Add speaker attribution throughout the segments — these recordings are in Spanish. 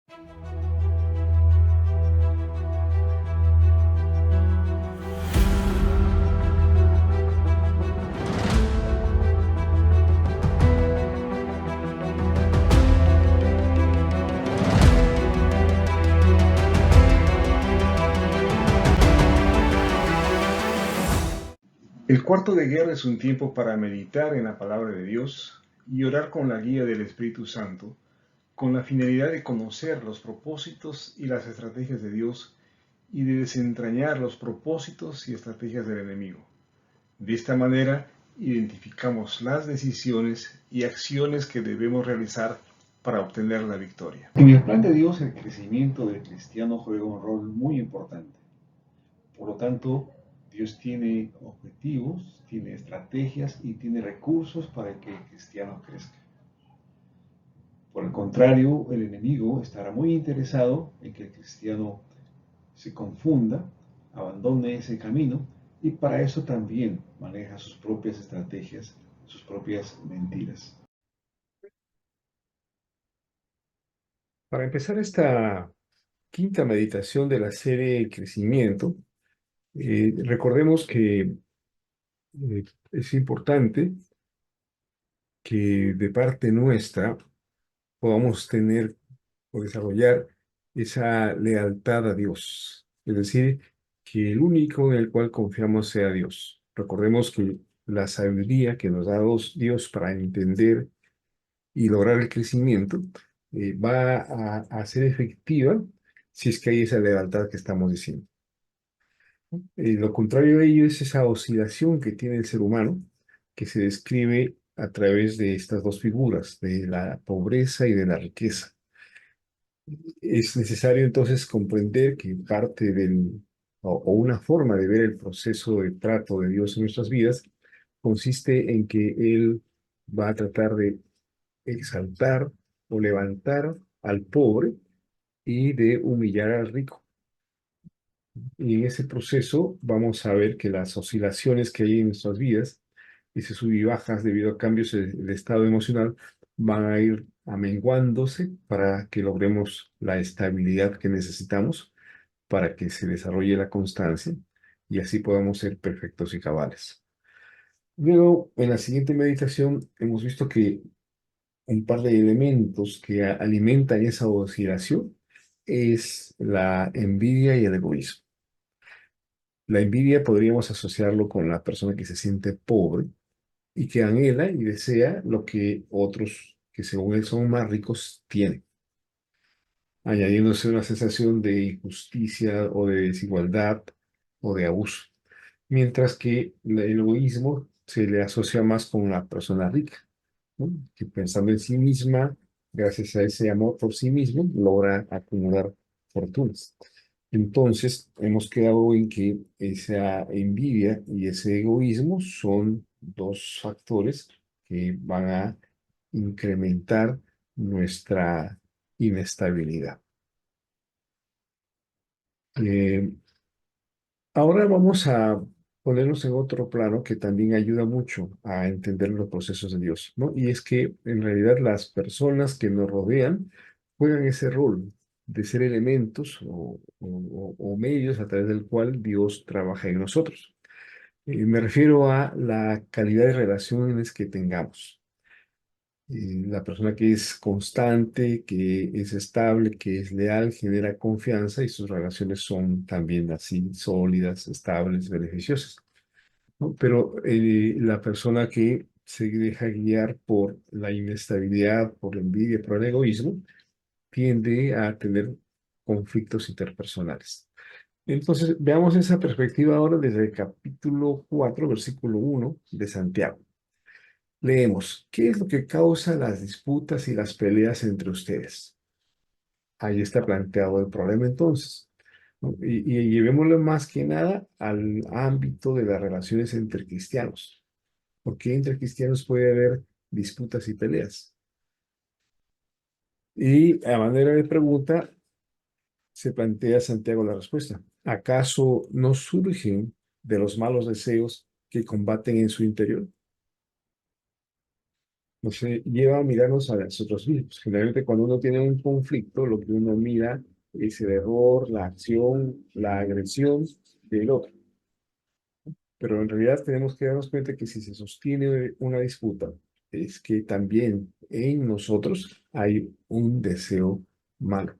Speaker 1: El cuarto de guerra es un tiempo para meditar en la palabra de Dios y orar con la guía del Espíritu Santo, con la finalidad de conocer los propósitos y las estrategias de Dios y de desentrañar los propósitos y estrategias del enemigo. De esta manera, identificamos las decisiones y acciones que debemos realizar para obtener la victoria. En el plan de Dios, el crecimiento del cristiano juega un rol muy importante. Por lo tanto, Dios tiene objetivos, tiene estrategias y tiene recursos para que el cristiano crezca. Por el contrario, el enemigo estará muy interesado en que el cristiano se confunda, abandone ese camino y para eso también maneja sus propias estrategias, sus propias mentiras.
Speaker 2: Para empezar esta quinta meditación de la serie El Crecimiento, recordemos que es importante que de parte nuestra podamos tener o desarrollar esa lealtad a Dios. Es decir, que el único en el cual confiamos sea Dios. Recordemos que la sabiduría que nos da Dios para entender y lograr el crecimiento va a ser efectiva si es que hay esa lealtad que estamos diciendo. Lo contrario de ello es esa oscilación que tiene el ser humano, que se describe a través de estas dos figuras, de la pobreza y de la riqueza. Es necesario entonces comprender que parte o una forma de ver el proceso de trato de Dios en nuestras vidas consiste en que Él va a tratar de exaltar o levantar al pobre y de humillar al rico. Y en ese proceso vamos a ver que las oscilaciones que hay en nuestras vidas, esas sub y bajas debido a cambios del estado emocional, van a ir amenguándose para que logremos la estabilidad que necesitamos para que se desarrolle la constancia y así podamos ser perfectos y cabales. Luego, en la siguiente meditación, hemos visto que un par de elementos que alimentan esa oscilación es la envidia y el egoísmo. La envidia podríamos asociarlo con la persona que se siente pobre y que anhela y desea lo que otros que según él son más ricos tienen, añadiéndose una sensación de injusticia o de desigualdad o de abuso. Mientras que el egoísmo se le asocia más con la persona rica, ¿no? Que pensando en sí misma, gracias a ese amor por sí mismo, logra acumular fortunas. Entonces, hemos quedado en que esa envidia y ese egoísmo son dos factores que van a incrementar nuestra inestabilidad. Eh, Ahora vamos a ponernos en otro plano que también ayuda mucho a entender los procesos de Dios, ¿no? Y es que en realidad las personas que nos rodean juegan ese rol de ser elementos o medios a través del cual Dios trabaja en nosotros. Me refiero a la calidad de relaciones que tengamos. La persona que es constante, que es estable, que es leal, genera confianza y sus relaciones son también así sólidas, estables, beneficiosas, ¿no? Pero la persona que se deja guiar por la inestabilidad, por la envidia, por el egoísmo, tiende a tener conflictos interpersonales. Entonces, veamos esa perspectiva ahora desde el capítulo 4, versículo 1 de Santiago. Leemos, ¿qué es lo que causa las disputas y las peleas entre ustedes? Ahí está planteado el problema entonces, ¿no? Y llevémoslo más que nada al ámbito de las relaciones entre cristianos. ¿Por qué entre cristianos puede haber disputas y peleas? Y a manera de pregunta se plantea Santiago la respuesta. ¿Acaso no surgen de los malos deseos que combaten en su interior? lleva a mirarnos a nosotros mismos. Generalmente cuando uno tiene un conflicto, lo que uno mira es el error, la acción, la agresión del otro. Pero en realidad tenemos que darnos cuenta que si se sostiene una disputa, es que también en nosotros hay un deseo malo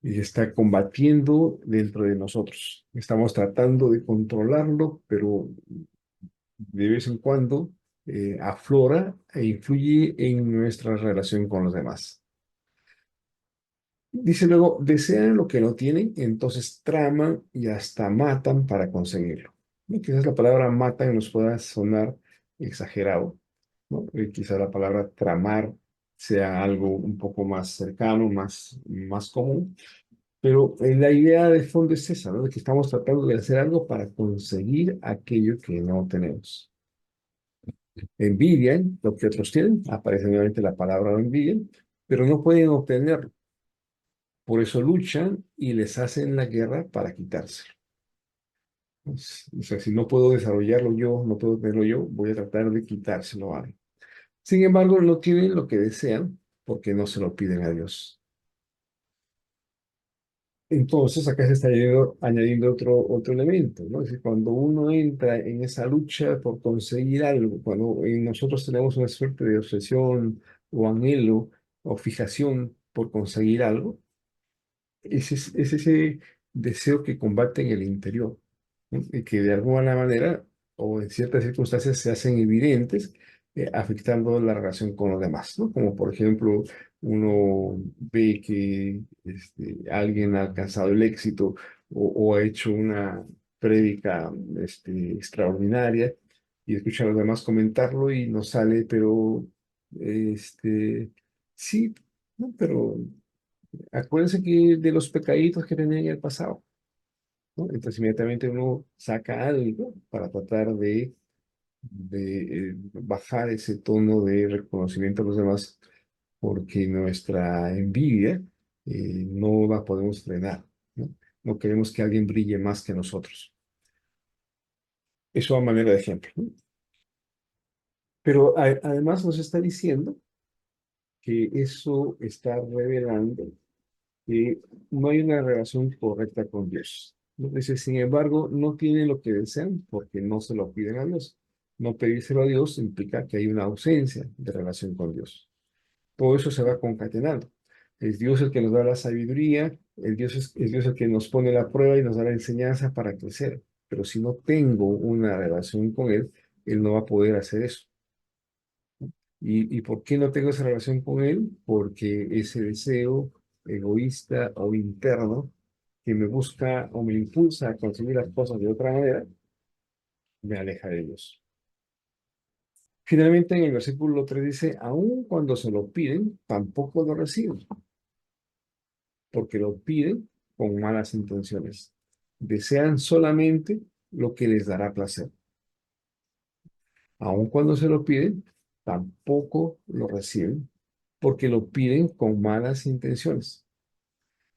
Speaker 2: y está combatiendo dentro de nosotros. Estamos tratando de controlarlo, pero de vez en cuando aflora e influye en nuestra relación con los demás. Dice luego, desean lo que no tienen, entonces traman y hasta matan para conseguirlo. Y quizás la palabra matan nos pueda sonar exagerado, ¿no? Quizás la palabra tramar sea algo un poco más cercano, más común, pero la idea de fondo es esa, ¿no? De que estamos tratando de hacer algo para conseguir aquello que no tenemos. Envidian lo que otros tienen, aparece nuevamente la palabra envidian, pero no pueden obtenerlo. Por eso luchan y les hacen la guerra para quitárselo. O sea, si no puedo desarrollarlo yo, no puedo tenerlo yo, voy a tratar de quitárselo a alguien. Sin embargo, no tienen lo que desean porque no se lo piden a Dios. Entonces, acá se está añadiendo otro elemento, ¿no? Es decir, cuando uno entra en esa lucha por conseguir algo, cuando en nosotros tenemos una suerte de obsesión o anhelo o fijación por conseguir algo, es ese deseo que combate en el interior, ¿no? Y que de alguna manera o en ciertas circunstancias se hacen evidentes, afectando la relación con los demás, ¿no? Como por ejemplo, uno ve que alguien ha alcanzado el éxito o ha hecho una prédica extraordinaria y escucha a los demás comentarlo y nos sale, pero sí, ¿no? Pero acuérdense que de los pecaditos que tenía en el pasado, ¿no? Entonces inmediatamente uno saca algo para tratar de bajar ese tono de reconocimiento a los demás, porque nuestra envidia no la podemos frenar, ¿no? No queremos que alguien brille más que nosotros. Eso a manera de ejemplo, ¿no? Pero además nos está diciendo que eso está revelando que no hay una relación correcta con Dios. ¿No? Dice, sin embargo, no tienen lo que desean porque no se lo piden a Dios. No pedírselo a Dios implica que hay una ausencia de relación con Dios. Todo eso se va concatenando. Es Dios el que nos da la sabiduría, es Dios el que nos pone la prueba y nos da la enseñanza para crecer. Pero si no tengo una relación con Él, Él no va a poder hacer eso. ¿Y por qué no tengo esa relación con él? Porque ese deseo egoísta o interno que me busca o me impulsa a conseguir las cosas de otra manera, me aleja de Dios. Finalmente, en el versículo 3 dice, aun cuando se lo piden, tampoco lo reciben, porque lo piden con malas intenciones. Desean solamente lo que les dará placer. Aun cuando se lo piden, tampoco lo reciben, porque lo piden con malas intenciones.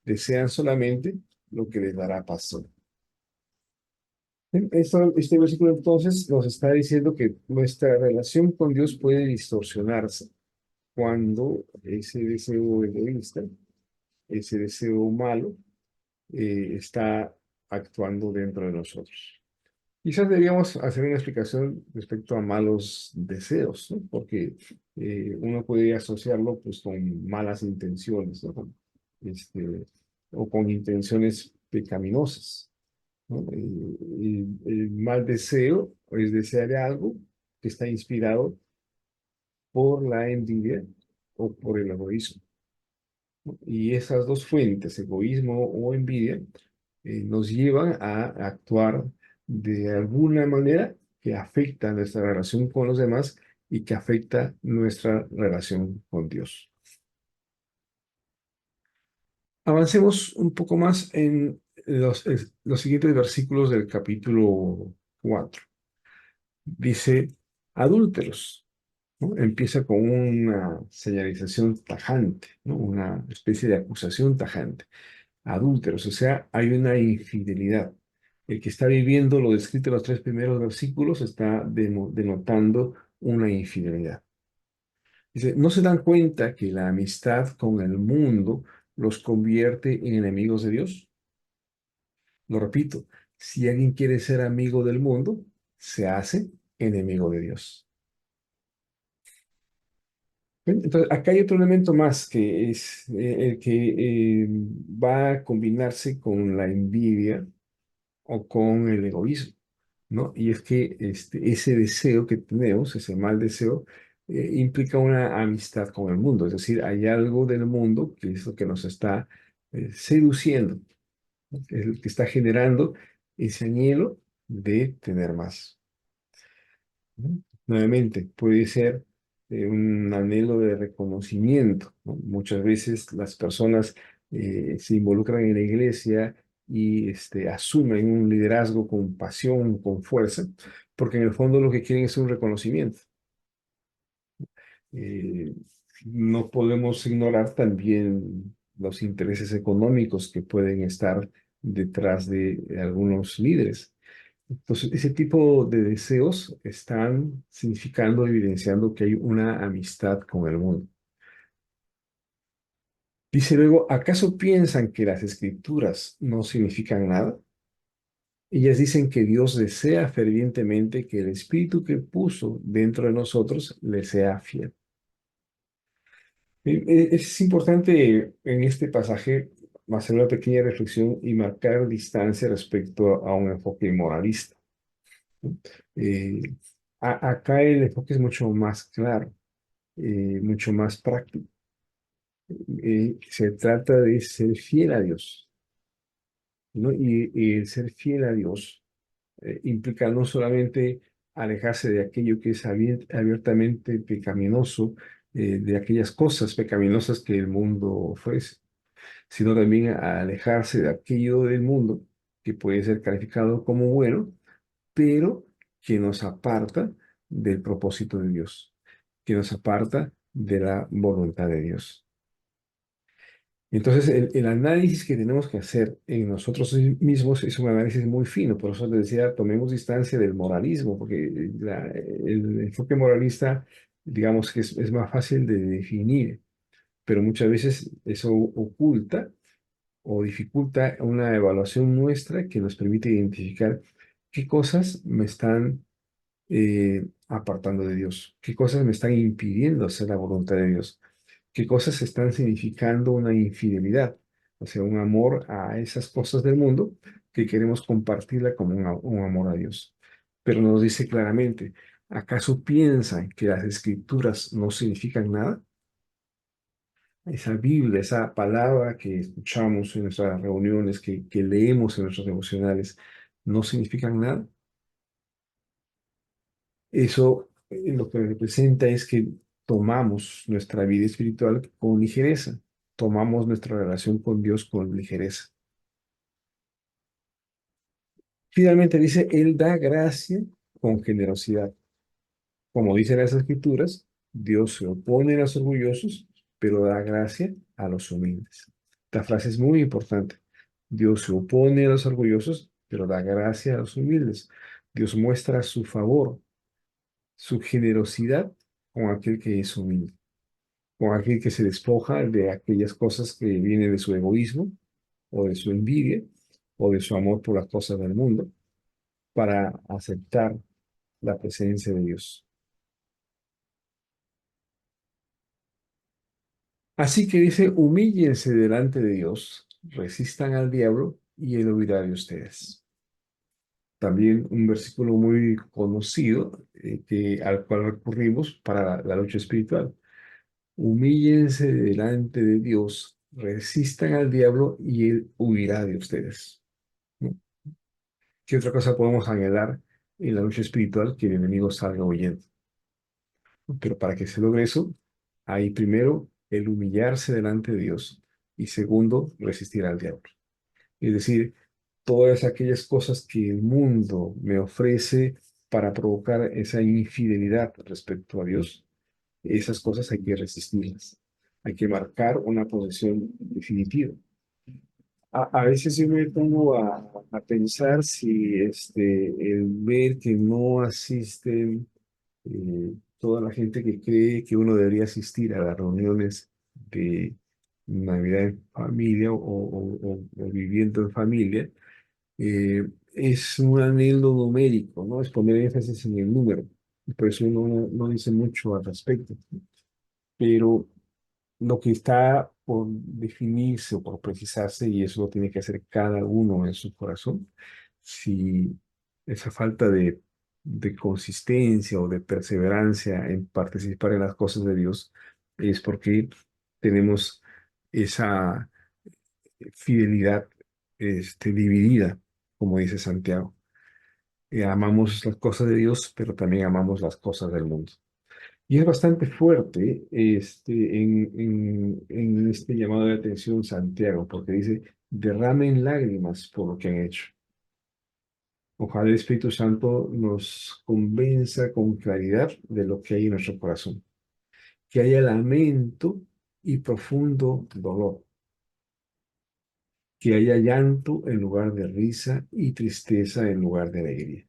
Speaker 2: Desean solamente lo que les dará paz. Este versículo entonces nos está diciendo que nuestra relación con Dios puede distorsionarse cuando ese deseo egoísta, ese deseo malo, está actuando dentro de nosotros. Quizás deberíamos hacer una explicación respecto a malos deseos, ¿no? Porque uno puede asociarlo pues con malas intenciones, ¿no? Este, o con intenciones pecaminosas, ¿no? El mal deseo es desear algo que está inspirado por la envidia o por el egoísmo. Y esas dos fuentes, egoísmo o envidia, nos llevan a actuar de alguna manera que afecta nuestra relación con los demás y que afecta nuestra relación con Dios. Avancemos un poco más en los siguientes versículos del capítulo 4. Dice, adúlteros, ¿no? Empieza con una señalización tajante, ¿no? Una especie de acusación tajante. Adúlteros, o sea, hay una infidelidad. El que está viviendo lo descrito en los tres primeros versículos está denotando una infidelidad. Dice, ¿no se dan cuenta que la amistad con el mundo los convierte en enemigos de Dios? Lo repito, si alguien quiere ser amigo del mundo, se hace enemigo de Dios. Bien, entonces, acá hay otro elemento más que es el que va a combinarse con la envidia o con el egoísmo, ¿no? Y es que ese deseo que tenemos, ese mal deseo, implica una amistad con el mundo. Es decir, hay algo del mundo que es lo que nos está seduciendo, ¿no? Es el que está generando ese anhelo de tener más, ¿no? Nuevamente, puede ser un anhelo de reconocimiento, ¿no? Muchas veces las personas se involucran en la iglesia y asumen un liderazgo con pasión, con fuerza, porque en el fondo lo que quieren es un reconocimiento. Eh, no podemos ignorar también los intereses económicos que pueden estar detrás de algunos líderes. Entonces, ese tipo de deseos están significando, evidenciando que hay una amistad con el mundo. Dice luego, ¿acaso piensan que las escrituras no significan nada? Ellas dicen que Dios desea fervientemente que el Espíritu que puso dentro de nosotros le sea fiel. Es importante en este pasaje hacer una pequeña reflexión y marcar distancia respecto a un enfoque moralista, ¿no? Eh, Acá el enfoque es mucho más claro, mucho más práctico. Se trata de ser fiel a Dios, ¿no? Y el ser fiel a Dios implica no solamente alejarse de aquello que es abiertamente pecaminoso, de aquellas cosas pecaminosas que el mundo ofrece, sino también a alejarse de aquello del mundo que puede ser calificado como bueno, pero que nos aparta del propósito de Dios, que nos aparta de la voluntad de Dios. Entonces, el análisis que tenemos que hacer en nosotros mismos es un análisis muy fino. Por eso les decía, tomemos distancia del moralismo, porque el enfoque moralista, digamos que es más fácil de definir, pero muchas veces eso oculta o dificulta una evaluación nuestra que nos permite identificar qué cosas me están apartando de Dios, qué cosas me están impidiendo hacer la voluntad de Dios, qué cosas están significando una infidelidad, o sea, un amor a esas cosas del mundo que queremos compartirla como un amor a Dios. Pero nos dice claramente, ¿acaso piensan que las escrituras no significan nada? Esa Biblia, esa palabra que escuchamos en nuestras reuniones, que leemos en nuestros devocionales, no significan nada. Eso lo que representa es que tomamos nuestra vida espiritual con ligereza, tomamos nuestra relación con Dios con ligereza. Finalmente dice, Él da gracia con generosidad. Como dicen las Escrituras, Dios se opone a los orgullosos, pero da gracia a los humildes. Esta frase es muy importante. Dios se opone a los orgullosos, pero da gracia a los humildes. Dios muestra su favor, su generosidad con aquel que es humilde, con aquel que se despoja de aquellas cosas que vienen de su egoísmo o de su envidia o de su amor por las cosas del mundo para aceptar la presencia de Dios. Así que dice, humíllense delante de Dios, resistan al diablo y él huirá de ustedes. También un versículo muy conocido al cual recurrimos para la lucha espiritual. Humíllense delante de Dios, resistan al diablo y él huirá de ustedes, ¿no? ¿Qué otra cosa podemos anhelar en la lucha espiritual? Que el enemigo salga huyendo. Pero para que se logre eso, hay primero el humillarse delante de Dios y segundo, resistir al diablo. Es decir, todas aquellas cosas que el mundo me ofrece para provocar esa infidelidad respecto a Dios, esas cosas hay que resistirlas. Hay que marcar una posición definitiva. A veces yo me pongo a pensar si el ver que no asisten toda la gente que cree que uno debería asistir a las reuniones de Navidad en familia o viviendo en familia, es un anhelo numérico, ¿no? Es poner énfasis en el número. Y por eso uno no dice mucho al respecto. Pero lo que está por definirse o por precisarse, y eso lo tiene que hacer cada uno en su corazón, si esa falta de consistencia o de perseverancia en participar en las cosas de Dios es porque tenemos esa fidelidad dividida, como dice Santiago. Amamos las cosas de Dios, pero también amamos las cosas del mundo. Y es bastante fuerte en este llamado de atención Santiago, porque dice, derramen lágrimas por lo que han hecho. Ojalá el Espíritu Santo nos convenza con claridad de lo que hay en nuestro corazón, que haya lamento y profundo dolor, que haya llanto en lugar de risa y tristeza en lugar de alegría.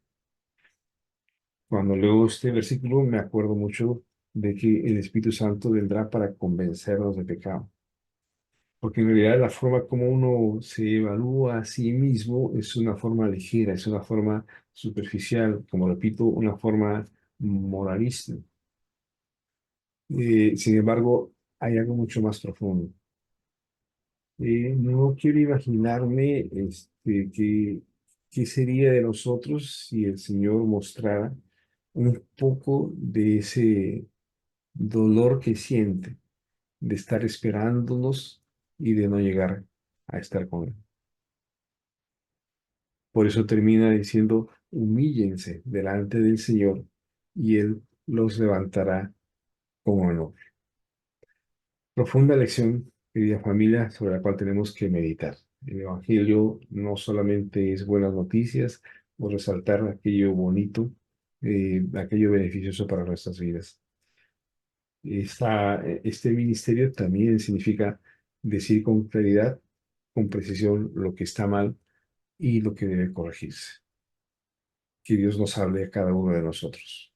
Speaker 2: Cuando leo este versículo me acuerdo mucho de que el Espíritu Santo vendrá para convencernos de pecado. Porque en realidad la forma como uno se evalúa a sí mismo es una forma ligera, es una forma superficial, como repito, una forma moralista. Sin embargo, hay algo mucho más profundo. No quiero imaginarme qué sería de nosotros si el Señor mostrara un poco de ese dolor que siente de estar esperándonos y de no llegar a estar con Él. Por eso termina diciendo, humíllense delante del Señor y Él los levantará con honor. Profunda lección, querida familia, sobre la cual tenemos que meditar. El Evangelio no solamente es buenas noticias o resaltar aquello bonito, aquello beneficioso para nuestras vidas. Este ministerio también significa decir con claridad, con precisión, lo que está mal y lo que debe corregirse. Que Dios nos hable a cada uno de nosotros.